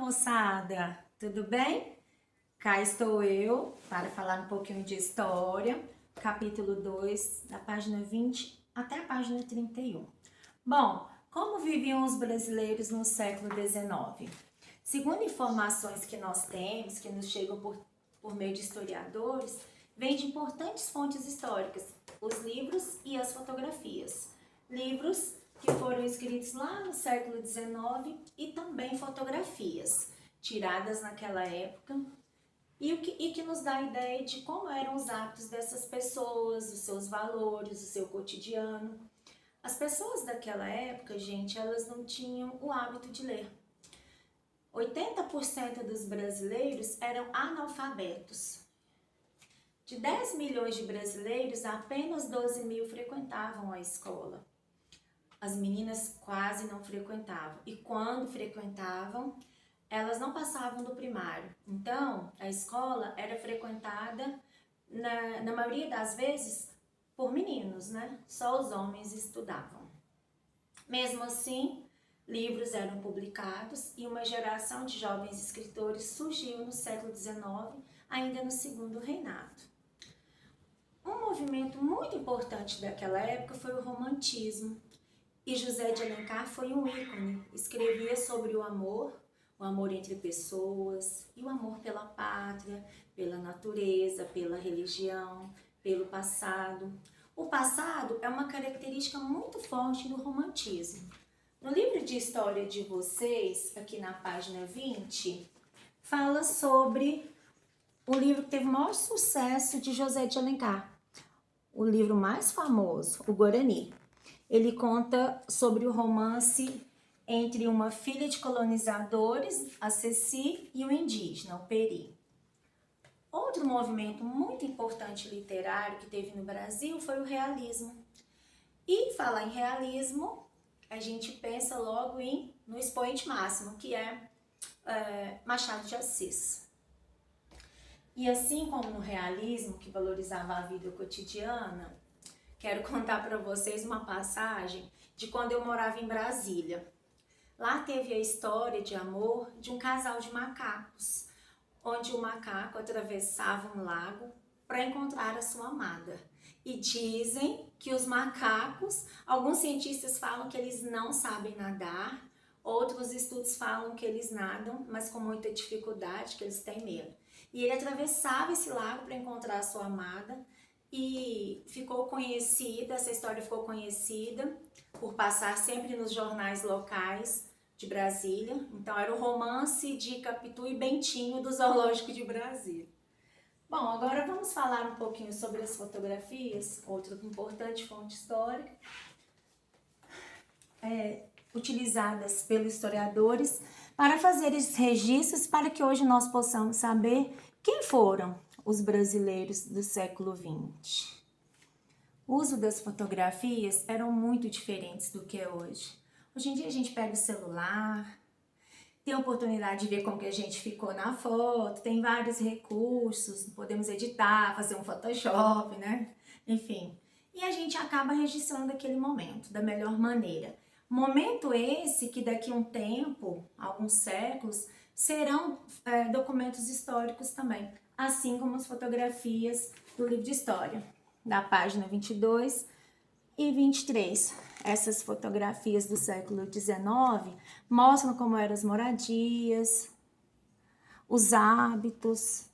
moçada! Tudo bem? Cá estou eu para falar um pouquinho de história, capítulo 2, da página 20 até a página 31. Bom, como viviam os brasileiros no século XIX? Segundo informações que nós temos, que nos chegam por meio de historiadores, vem de importantes fontes históricas, os livros e as fotografias. Livros que foram escritos lá no século XIX e também fotografias tiradas naquela época e que nos dá a ideia de como eram os hábitos dessas pessoas, os seus valores, o seu cotidiano. As pessoas daquela época, gente, elas não tinham o hábito de ler. 80% dos brasileiros eram analfabetos. De 10 milhões de brasileiros, apenas 12 mil frequentavam a escola. As meninas quase não frequentavam. E quando frequentavam, elas não passavam do primário. Então, a escola era frequentada, na maioria das vezes, por meninos, né? Só os homens estudavam. Mesmo assim, livros eram publicados e uma geração de jovens escritores surgiu no século XIX, ainda no segundo reinado. Um movimento muito importante daquela época foi o romantismo. E José de Alencar foi um ícone, escrevia sobre o amor entre pessoas e o amor pela pátria, pela natureza, pela religião, pelo passado. O passado é uma característica muito forte do romantismo. No livro de história de vocês, aqui na página 20, fala sobre o livro que teve o maior sucesso de José de Alencar, o livro mais famoso, o Guarani. Ele conta sobre o romance entre uma filha de colonizadores, a Ceci, e um indígena, o Peri. Outro movimento muito importante literário que teve no Brasil foi o realismo. E falar em realismo, a gente pensa logo no expoente máximo, que é Machado de Assis. E assim como no realismo, que valorizava a vida cotidiana, quero contar para vocês uma passagem de quando eu morava em Brasília. Lá teve a história de amor de um casal de macacos, onde o macaco atravessava um lago para encontrar a sua amada. E dizem que os macacos, alguns cientistas falam que eles não sabem nadar, outros estudos falam que eles nadam, mas com muita dificuldade, que eles têm medo. E ele atravessava esse lago para encontrar a sua amada, e ficou conhecida, essa história ficou conhecida por passar sempre nos jornais locais de Brasília. Então era o romance de Capitu e Bentinho do Zoológico de Brasília. Bom, agora vamos falar um pouquinho sobre as fotografias, outra importante fonte histórica, utilizadas pelos historiadores para fazer esses registros para que hoje nós possamos saber quem foram os brasileiros do século XX. O uso das fotografias eram muito diferentes do que é hoje. Hoje em dia a gente pega o celular, tem a oportunidade de ver como que a gente ficou na foto, tem vários recursos, podemos editar, fazer um Photoshop, né? Enfim, e a gente acaba registrando aquele momento da melhor maneira. Momento esse que daqui a um tempo, alguns séculos, serão documentos históricos também, assim como as fotografias do livro de história, da página 22 e 23. Essas fotografias do século XIX mostram como eram as moradias, os hábitos,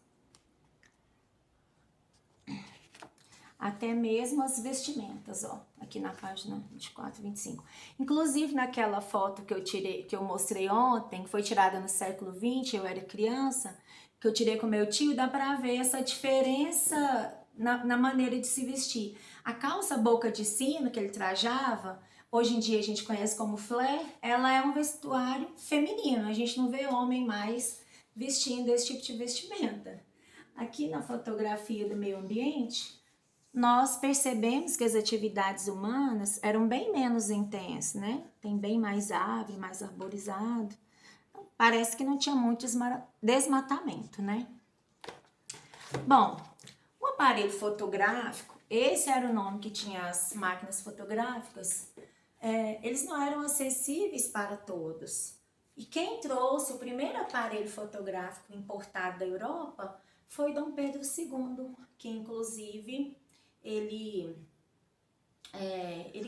até mesmo as vestimentas, ó, aqui na página 24 e 25. Inclusive naquela foto que eu mostrei ontem, que foi tirada no século XX, eu era criança, que eu tirei com meu tio, dá pra ver essa diferença na maneira de se vestir. A calça boca de sino que ele trajava, hoje em dia a gente conhece como flare, ela é um vestuário feminino, a gente não vê homem mais vestindo esse tipo de vestimenta. Aqui na fotografia do meio ambiente, nós percebemos que as atividades humanas eram bem menos intensas, né? Tem bem mais árvore, mais arborizado. Parece que não tinha muito desmatamento, né? Bom, o aparelho fotográfico, esse era o nome que tinha as máquinas fotográficas, eles não eram acessíveis para todos. E quem trouxe o primeiro aparelho fotográfico importado da Europa foi Dom Pedro II, que inclusive ele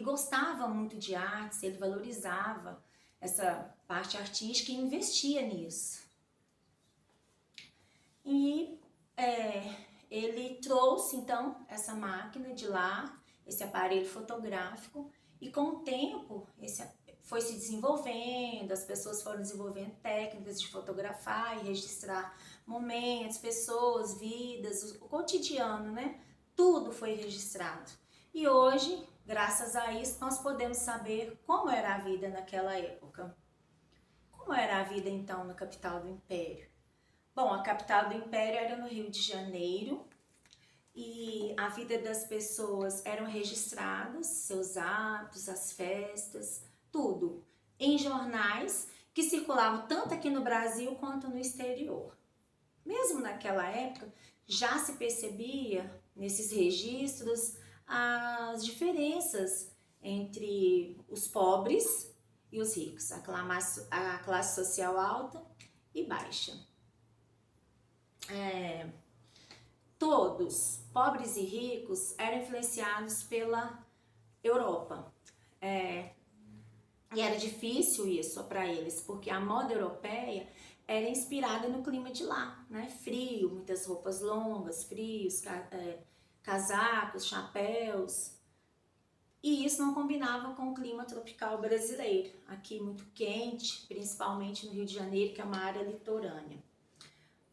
gostava muito de artes, ele valorizava essa parte artística e investia nisso. E ele trouxe então essa máquina de lá, esse aparelho fotográfico, e com o tempo foi se desenvolvendo, as pessoas foram desenvolvendo técnicas de fotografar e registrar momentos, pessoas, vidas, o cotidiano, né? Tudo foi registrado. E hoje, graças a isso, nós podemos saber como era a vida naquela época. Como era a vida então na capital do Império? Bom, a capital do Império era no Rio de Janeiro e a vida das pessoas eram registradas, seus hábitos, as festas, tudo, em jornais que circulavam tanto aqui no Brasil quanto no exterior. Mesmo naquela época, já se percebia nesses registros as diferenças entre os pobres e os ricos, a classe social alta e baixa. Todos, pobres e ricos, eram influenciados pela Europa. E era difícil isso para eles, porque a moda europeia era inspirada no clima de lá, né? Frio, muitas roupas longas, frios, casacos, chapéus. E isso não combinava com o clima tropical brasileiro, aqui muito quente, principalmente no Rio de Janeiro, que é uma área litorânea.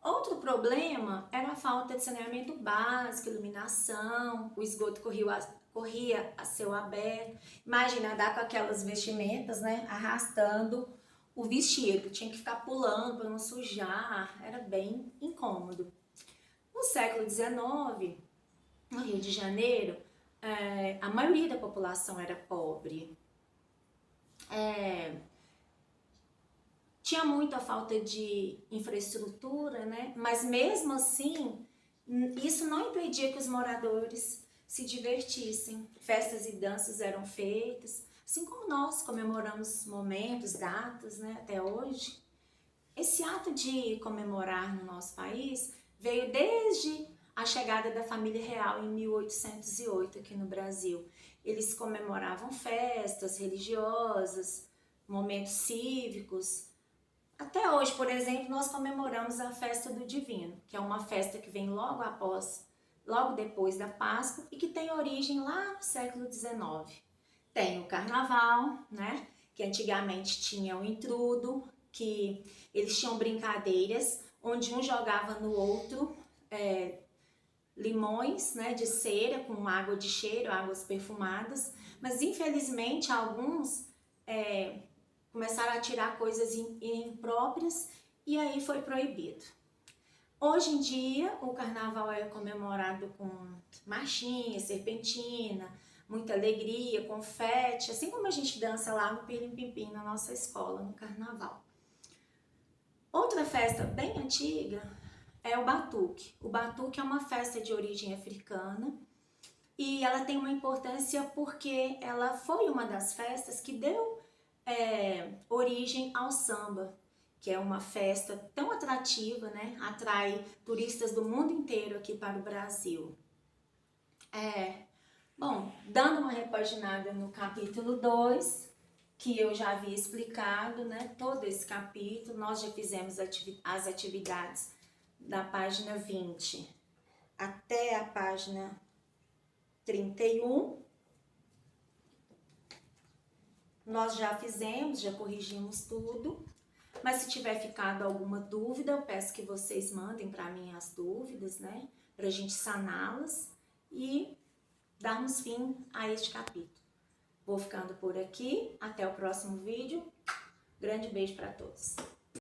Outro problema era a falta de saneamento básico, iluminação, o esgoto corria a céu aberto. Imagina andar com aquelas vestimentas, né, arrastando o vestido, tinha que ficar pulando para não sujar, era bem incômodo. No século XIX, no Rio de Janeiro, a maioria da população era pobre. Tinha muita falta de infraestrutura, né? Mas mesmo assim, isso não impedia que os moradores se divertissem. Festas e danças eram feitas, assim como nós comemoramos momentos, datas, né? Até hoje. Esse ato de comemorar no nosso país veio desde a chegada da família real em 1808 aqui no Brasil. Eles comemoravam festas religiosas, momentos cívicos. Até hoje, por exemplo, nós comemoramos a Festa do Divino, que é uma festa que vem logo depois da Páscoa e que tem origem lá no século XIX. Tem o Carnaval, né? Que antigamente tinha o intrudo, que eles tinham brincadeiras onde um jogava no outro limões, né, de cera com água de cheiro, águas perfumadas, mas infelizmente alguns começaram a tirar coisas impróprias e aí foi proibido. Hoje em dia o carnaval é comemorado com marchinha, serpentina, muita alegria, confete, assim como a gente dança lá no Pirim Pimpim na nossa escola no carnaval. Outra festa bem antiga é o batuque. O batuque é uma festa de origem africana e ela tem uma importância porque ela foi uma das festas que deu origem ao samba, que é uma festa tão atrativa, né? Atrai turistas do mundo inteiro aqui para o Brasil. Bom, dando uma repaginada no capítulo 2, que eu já havia explicado, né? Todo esse capítulo, nós já fizemos as atividades da página 20 até a página 31. Nós já fizemos, já corrigimos tudo, mas se tiver ficado alguma dúvida, eu peço que vocês mandem para mim as dúvidas, né? Para a gente saná-las e darmos fim a este capítulo. Vou ficando por aqui, até o próximo vídeo. Grande beijo para todos.